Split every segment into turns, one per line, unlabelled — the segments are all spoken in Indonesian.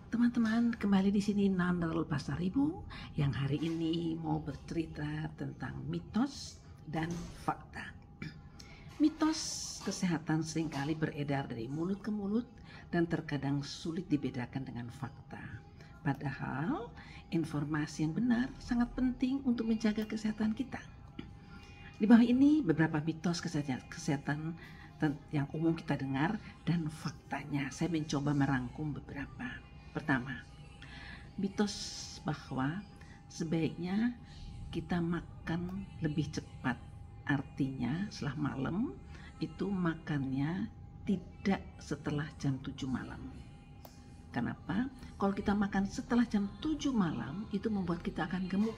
Teman-teman, kembali di sini Nandal Pasaribu yang hari ini mau bercerita tentang mitos dan fakta. Mitos kesehatan seringkali beredar dari mulut ke mulut dan terkadang sulit dibedakan dengan fakta. Padahal informasi yang benar sangat penting untuk menjaga kesehatan kita. Di bawah ini beberapa mitos kesehatan yang umum kita dengar dan faktanya. Saya mencoba merangkum beberapa. Pertama, mitos bahwa sebaiknya kita makan lebih cepat. Artinya setelah malam itu makannya tidak setelah jam 7 malam. Kenapa? Kalau kita makan setelah jam 7 malam itu membuat kita akan gemuk.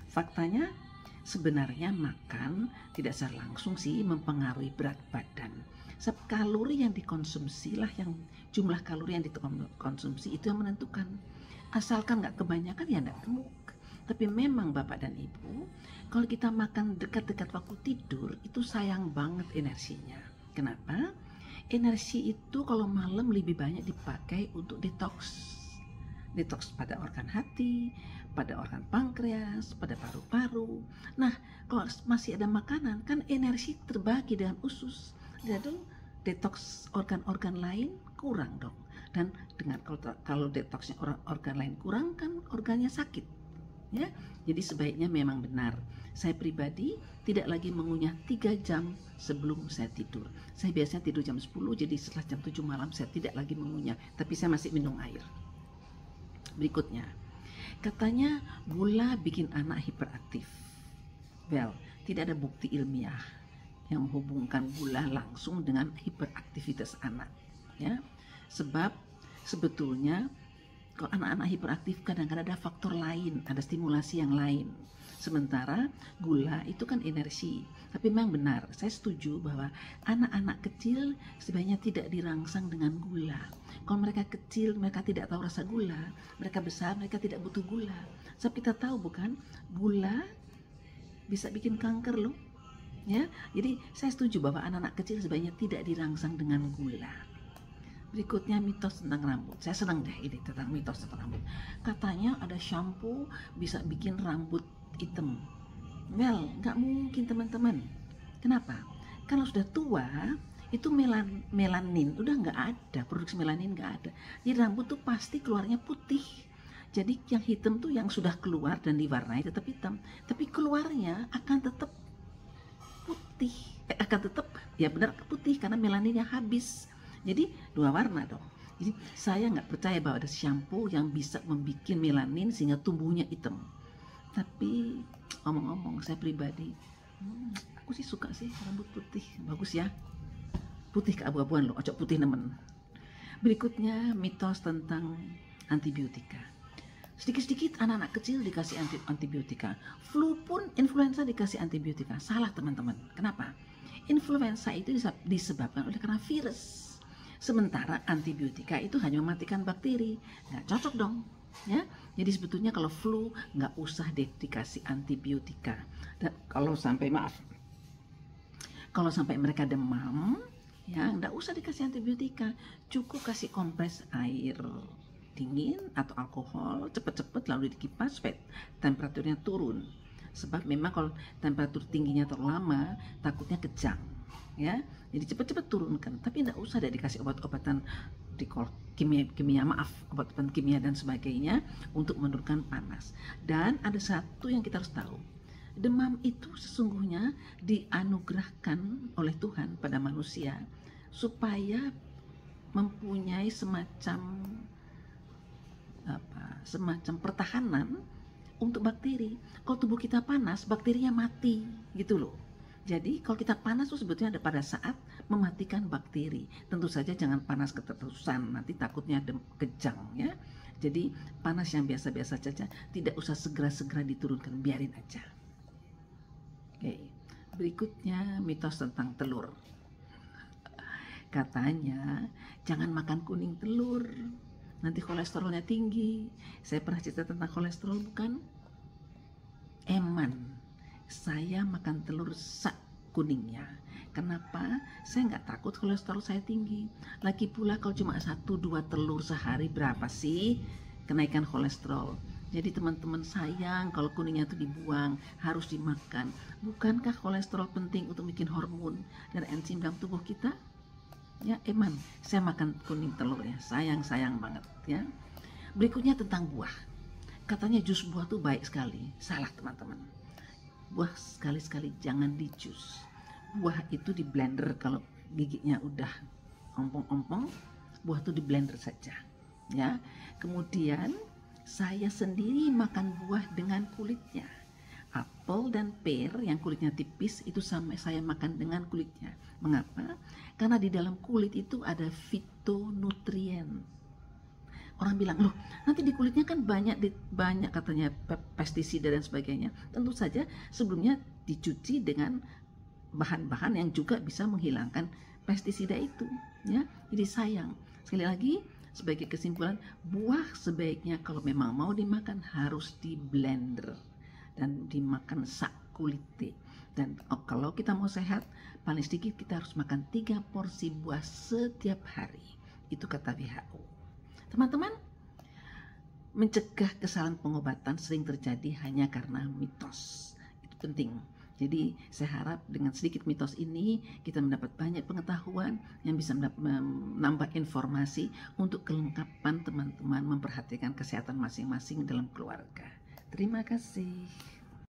Faktanya sebenarnya makan tidak secara langsung sih mempengaruhi berat badan. Sebab kalori yang dikonsumsi lah, yang jumlah kalori yang dikonsumsi itu yang menentukan. Asalkan nggak kebanyakan ya nggak gemuk. Tapi memang Bapak dan Ibu, kalau kita makan dekat-dekat waktu tidur itu sayang banget energinya. Kenapa? Energi itu kalau malam lebih banyak dipakai untuk detox. Detox pada organ hati, pada organ pankreas, pada paru-paru. Nah, kalau masih ada makanan kan energi terbagi dengan usus. Jadi detox organ-organ lain kurang dong. Dan dengan kalau detoxnya organ lain kurang kan organnya sakit. Ya, jadi sebaiknya memang benar. Saya pribadi tidak lagi mengunyah 3 jam sebelum saya tidur. Saya biasanya tidur jam 10, jadi setelah jam 7 malam saya tidak lagi mengunyah, tapi saya masih minum air. Berikutnya, katanya gula bikin anak hiperaktif. Well, tidak ada bukti ilmiah yang menghubungkan gula langsung dengan hiperaktivitas anak, ya. Sebab sebetulnya kalau anak-anak hiperaktif kadang-kadang ada faktor lain, ada stimulasi yang lain. Sementara gula itu kan energi. Tapi memang benar, saya setuju bahwa anak-anak kecil sebaiknya tidak dirangsang dengan gula. Kalau mereka kecil, mereka tidak tahu rasa gula. Mereka besar, mereka tidak butuh gula. Sebab kita tahu bukan, gula bisa bikin kanker loh. Ya, jadi saya setuju bahwa anak-anak kecil sebaiknya tidak dirangsang dengan gula. Berikutnya mitos tentang rambut. Saya senang deh ini tentang mitos tentang rambut. Katanya ada shampoo bisa bikin rambut hitam. Well, nggak mungkin teman-teman. Kenapa? Kalau sudah tua itu melanin udah nggak ada, produksi melanin nggak ada. Jadi rambut tuh pasti keluarnya putih. Jadi yang hitam tuh yang sudah keluar dan diwarnai tetap hitam, tapi keluarnya akan tetap putih, akan tetap ya benar putih karena melaninnya habis. Jadi dua warna dong. Jadi saya nggak percaya bahwa ada shampoo yang bisa membuat melanin sehingga tumbuhnya hitam. Tapi ngomong-ngomong saya pribadi, aku sih suka sih rambut putih, bagus ya. Putih keabu-abuan loh, ojo putih nemen. Berikutnya mitos tentang antibiotika. Sedikit-sedikit anak-anak kecil dikasih antibiotika. Flu pun influenza dikasih antibiotika. Salah teman-teman. Kenapa? Influenza itu disebabkan oleh karena virus. Sementara antibiotika itu hanya mematikan bakteri. Nggak cocok dong. Ya, jadi sebetulnya kalau flu nggak usah dikasih antibiotika. Dan kalau sampai mereka demam, ya nggak usah dikasih antibiotika. Cukup kasih kompres air dingin atau alkohol cepet-cepet lalu dikipas supaya temperaturnya turun. Sebab memang kalau temperatur tingginya terlalu lama takutnya kejang, ya. Jadi cepet-cepet turunkan. Tapi tidak usah dikasih obat-obatan obat-obatan kimia dan sebagainya untuk menurunkan panas. Dan ada satu yang kita harus tahu, demam itu sesungguhnya dianugerahkan oleh Tuhan pada manusia supaya mempunyai semacam pertahanan untuk bakteri. Kalau tubuh kita panas, bakterinya mati gitu loh. Jadi kalau kita panas itu sebetulnya ada pada saat mematikan bakteri. Tentu saja jangan panas keterusan, nanti takutnya kejang ya. Jadi panas yang biasa-biasa saja, tidak usah segera-segera diturunkan, biarin aja. Oke. Berikutnya mitos tentang telur. Katanya jangan makan kuning telur, nanti kolesterolnya tinggi. Saya pernah cerita tentang kolesterol bukan? Eman, saya makan telur kuningnya. Kenapa? Saya nggak takut kolesterol saya tinggi. Lagi pula kalau cuma 1-2 telur sehari berapa sih kenaikan kolesterol? Jadi teman-teman sayang kalau kuningnya itu dibuang, harus dimakan. Bukankah kolesterol penting untuk bikin hormon dan enzim dalam tubuh kita? Ya, Eman, saya makan kuning telur ya, sayang banget ya. Berikutnya tentang buah. Katanya jus buah tuh baik sekali. Salah teman-teman. Buah sekali-sekali jangan di jus. Buah itu di blender, kalau giginya udah ompong-ompong, buah itu di blender saja ya. Kemudian saya sendiri makan buah dengan kulitnya. Apel dan pear yang kulitnya tipis itu sama saya makan dengan kulitnya. Mengapa? Karena di dalam kulit itu ada fitonutrien. Orang bilang, loh nanti di kulitnya kan banyak katanya pestisida dan sebagainya. Tentu saja sebelumnya dicuci dengan bahan-bahan yang juga bisa menghilangkan pestisida itu ya. Jadi sayang. Sekali lagi, sebagai kesimpulan, buah sebaiknya kalau memang mau dimakan harus di blender dan dimakan sak kulite. Dan kalau kita mau sehat, paling sedikit kita harus makan 3 porsi buah setiap hari. Itu kata WHO. Teman-teman, mencegah kesalahan pengobatan sering terjadi hanya karena mitos. Itu penting. Jadi saya harap dengan sedikit mitos ini kita mendapat banyak pengetahuan yang bisa menambah informasi untuk kelengkapan teman-teman memperhatikan kesehatan masing-masing dalam keluarga. Terima kasih.